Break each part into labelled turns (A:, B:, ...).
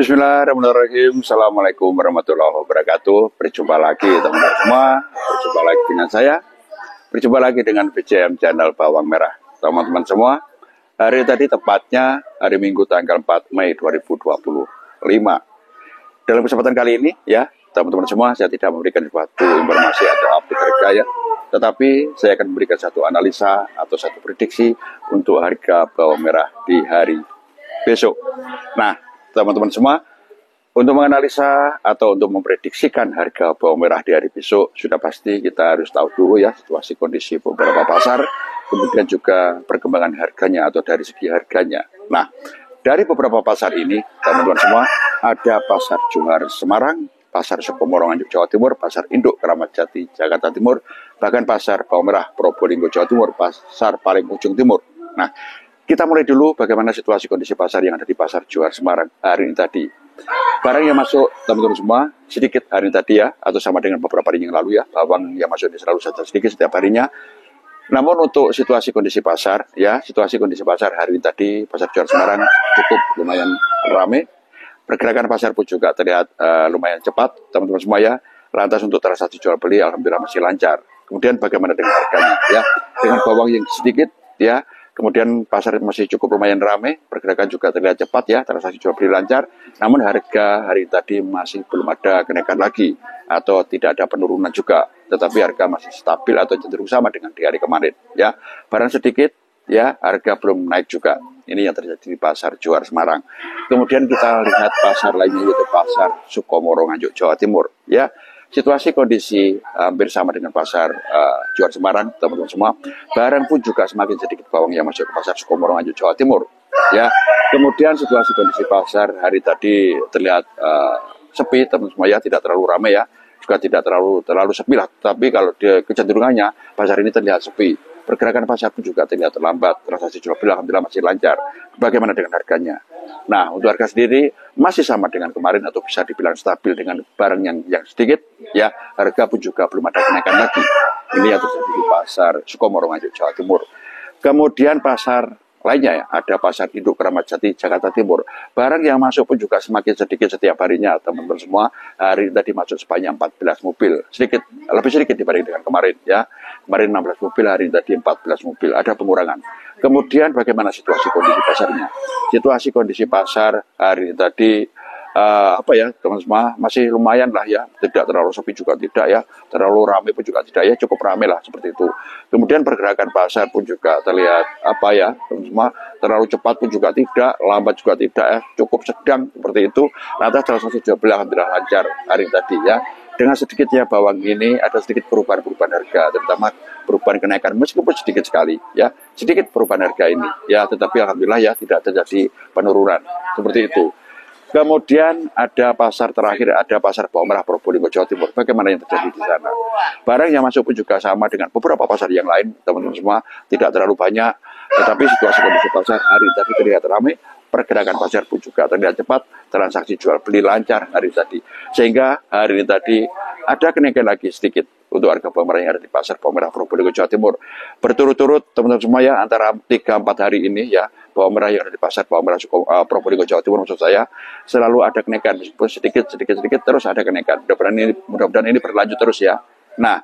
A: Bismillahirrahmanirrahim. Assalamualaikum warahmatullahi wabarakatuh. Berjumpa lagi teman-teman semua. Berjumpa lagi dengan saya. Berjumpa lagi dengan BCM Channel Bawang Merah. Teman-teman semua, hari tadi tepatnya hari Minggu tanggal 4 Mei 2025. Dalam kesempatan kali ini ya, teman-teman semua, saya tidak memberikan suatu informasi atau update harga ya. Tetapi saya akan memberikan satu analisa atau satu prediksi untuk harga bawang merah di hari besok. Nah, teman-teman semua, untuk menganalisa atau untuk memprediksikan harga bawang merah di hari besok, sudah pasti kita harus tahu dulu ya situasi kondisi beberapa pasar, kemudian juga perkembangan harganya atau dari segi harganya. Nah, dari beberapa pasar ini, teman-teman semua, ada pasar Johar Semarang, pasar Sukomoro Nganjuk Jawa Timur, pasar Induk Keramat Jati Jakarta Timur, bahkan pasar bawang merah Probolinggo Jawa Timur, pasar paling ujung timur. Nah, kita mulai dulu bagaimana situasi kondisi pasar yang ada di pasar Johar Semarang hari ini tadi. Barang yang masuk, teman-teman semua, sedikit hari ini tadi ya, atau sama dengan beberapa hari yang lalu ya, bawang yang masuk ini selalu saja sedikit setiap harinya. Namun untuk situasi kondisi pasar, ya, situasi kondisi pasar hari ini tadi, pasar Johar Semarang cukup lumayan ramai. Pergerakan pasar pun juga terlihat lumayan cepat, teman-teman semua ya. Lantas untuk transaksi jual beli, alhamdulillah masih lancar. Kemudian bagaimana dengan harganya, ya, dengan bawang yang sedikit, ya. Kemudian pasar masih cukup lumayan ramai, pergerakan juga terlihat cepat ya, transaksi jual beli lancar. Namun harga hari tadi masih belum ada kenaikan lagi atau tidak ada penurunan juga, tetapi harga masih stabil atau cenderung sama dengan di hari kemarin ya. Barang sedikit ya, harga belum naik juga. Ini yang terjadi di pasar Johar Semarang. Kemudian kita lihat pasar lainnya yaitu pasar Sukomoro Nganjuk Jawa Timur ya. Situasi kondisi hampir sama dengan pasar Johar Semarang, teman-teman semua. Barang pun juga semakin sedikit bawang yang masuk ke pasar Sukomoro Nganjuk Jawa Timur. Ya, kemudian situasi kondisi pasar hari tadi terlihat sepi, teman-teman semua ya, tidak terlalu ramai ya, juga tidak terlalu sepi lah. Tapi kalau kecenderungannya pasar ini terlihat sepi. Pergerakan pasar pun juga terlihat terlambat, transaksi jual beli alhamdulillah masih lancar. Bagaimana dengan harganya? Nah, untuk harga sendiri masih sama dengan kemarin atau bisa dibilang stabil dengan barang yang sedikit. Ya, harga pun juga belum ada kenaikan lagi. Ini yang terjadi di pasar Sukomoro Nganjuk Jawa Timur. Kemudian pasar lainnya ya, ada pasar Induk Keramat Jati Jakarta Timur. Barang yang masuk pun juga semakin sedikit setiap harinya, teman-teman semua. Hari ini tadi masuk sebanyak 14 mobil, lebih sedikit dibanding dengan kemarin ya. Kemarin 16 mobil, hari ini tadi 14 mobil, ada pengurangan. Kemudian bagaimana situasi kondisi pasarnya? Situasi kondisi pasar hari ini tadi teman-teman semua, masih lumayan lah ya, tidak terlalu sepi juga tidak ya, terlalu ramai pun juga tidak ya, cukup ramai lah seperti itu. Kemudian pergerakan pasar pun juga terlihat teman-teman semua, terlalu cepat pun juga tidak, lambat juga tidak ya, cukup sedang seperti itu. Lantas transaksi jual beli alhamdulillah lancar hari tadi ya. Dengan sedikitnya bawang ini ada sedikit perubahan harga, terutama perubahan kenaikan meskipun sedikit sekali ya, sedikit perubahan harga ini ya, tetapi alhamdulillah ya tidak terjadi penurunan seperti itu. Kemudian ada pasar terakhir, ada pasar bawang merah Probolinggo Jawa Timur. Bagaimana yang terjadi di sana? Barang yang masuk pun juga sama dengan beberapa pasar yang lain, teman-teman semua, tidak terlalu banyak. Tetapi situasi kondisi pasar hari tadi terlihat ramai, pergerakan pasar pun juga terlihat cepat, transaksi jual beli lancar hari tadi. Sehingga hari ini tadi ada kenaikan lagi sedikit untuk harga bawang merah yang ada di pasar bawang merah Probolinggo Jawa Timur. Berturut-turut teman-teman semua ya, antara 3-4 hari ini ya, bawang merah yang ada di pasar bawang merah Probolinggo Jawa Timur maksud saya, selalu ada kenaikan meskipun sedikit terus ada kenaikan. Mudah-mudahan ini berlanjut terus ya. Nah,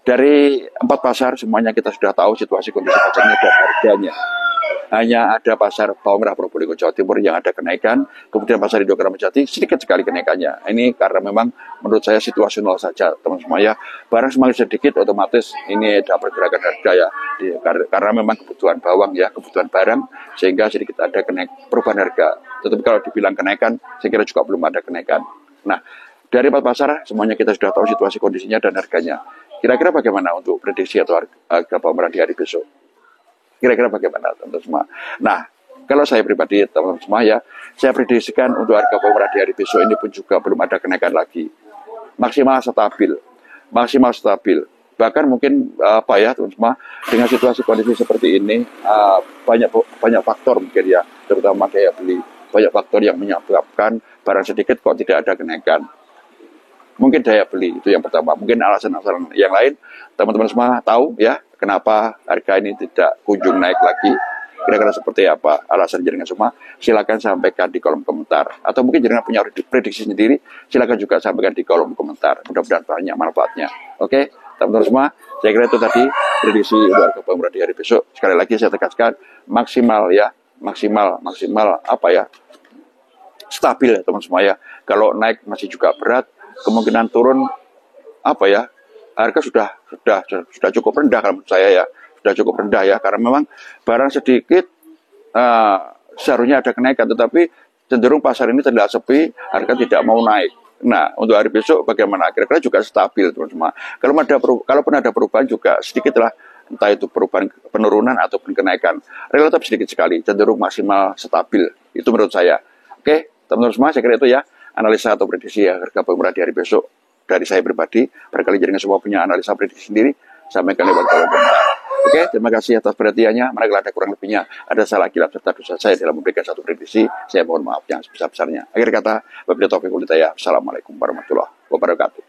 A: dari 4 pasar semuanya kita sudah tahu situasi kondisi pasarnya dan harganya. Hanya ada pasar bawang merah Probolinggo Jawa Timur yang ada kenaikan, kemudian pasar Induk Keramat Jati sedikit sekali kenaikannya. Ini karena memang menurut saya situasional saja, teman-teman semua ya. Barang semakin sedikit otomatis ini ada pergerakan harga ya, karena memang kebutuhan bawang ya, kebutuhan barang, sehingga sedikit ada perubahan harga. Tetapi kalau dibilang kenaikan, saya kira juga belum ada kenaikan. Nah, dari 4 pasar semuanya kita sudah tahu situasi kondisinya dan harganya. Kira-kira bagaimana untuk prediksi atau harga bawang merah di hari besok? Kira-kira bagaimana teman-teman semua? Nah, kalau saya pribadi teman-teman semua ya, saya prediksikan untuk harga bawang merah di hari besok ini pun juga belum ada kenaikan lagi. Maksimal stabil. Bahkan mungkin teman-teman semua, dengan situasi kondisi seperti ini banyak faktor mungkin ya, terutama daya beli. Banyak faktor yang menyebabkan barang sedikit kok tidak ada kenaikan. Mungkin daya beli itu yang pertama. Mungkin alasan-alasan yang lain teman-teman semua tahu ya, kenapa harga ini tidak kunjung naik lagi. kira-kira seperti apa alasan jenengan semua, silakan sampaikan di kolom komentar. Atau mungkin jenengan punya prediksi sendiri, silakan juga sampaikan di kolom komentar. Mudah-mudahan banyak manfaatnya. Oke, teman-teman semua, saya kira itu tadi prediksi warga Bawang Merah di hari besok. Sekali lagi saya tegaskan, maksimal ya, maksimal apa ya, stabil ya teman semua ya. Kalau naik masih juga berat, kemungkinan turun apa ya, harga sudah cukup rendah kalau menurut saya ya, sudah cukup rendah ya, karena memang barang sedikit seharusnya ada kenaikan, tetapi cenderung pasar ini terlihat sepi, harga tidak mau naik. Nah, untuk hari besok bagaimana? Kira-kira juga stabil teman-teman. Kalaupun ada perubahan juga sedikitlah, entah itu perubahan penurunan ataupun kenaikan, relatif sedikit sekali, cenderung maksimal stabil. Itu menurut saya. Oke, teman-teman semua, saya kira itu ya analisa atau prediksi ya harga bawang merah di hari besok dari saya pribadi. Barangkali jaringan semua punya analisa prediksi sendiri, sampaikan lewat kolom komentar. Oke, terima kasih atas perhatiannya. Manakala ada kurang lebihnya, ada salah kilap serta dosa saya dalam memberikan satu prediksi, saya mohon maaf yang sebesar-besarnya. Akhir kata, wabillahi taufiq wal hidayah. Assalamualaikum warahmatullahi wabarakatuh.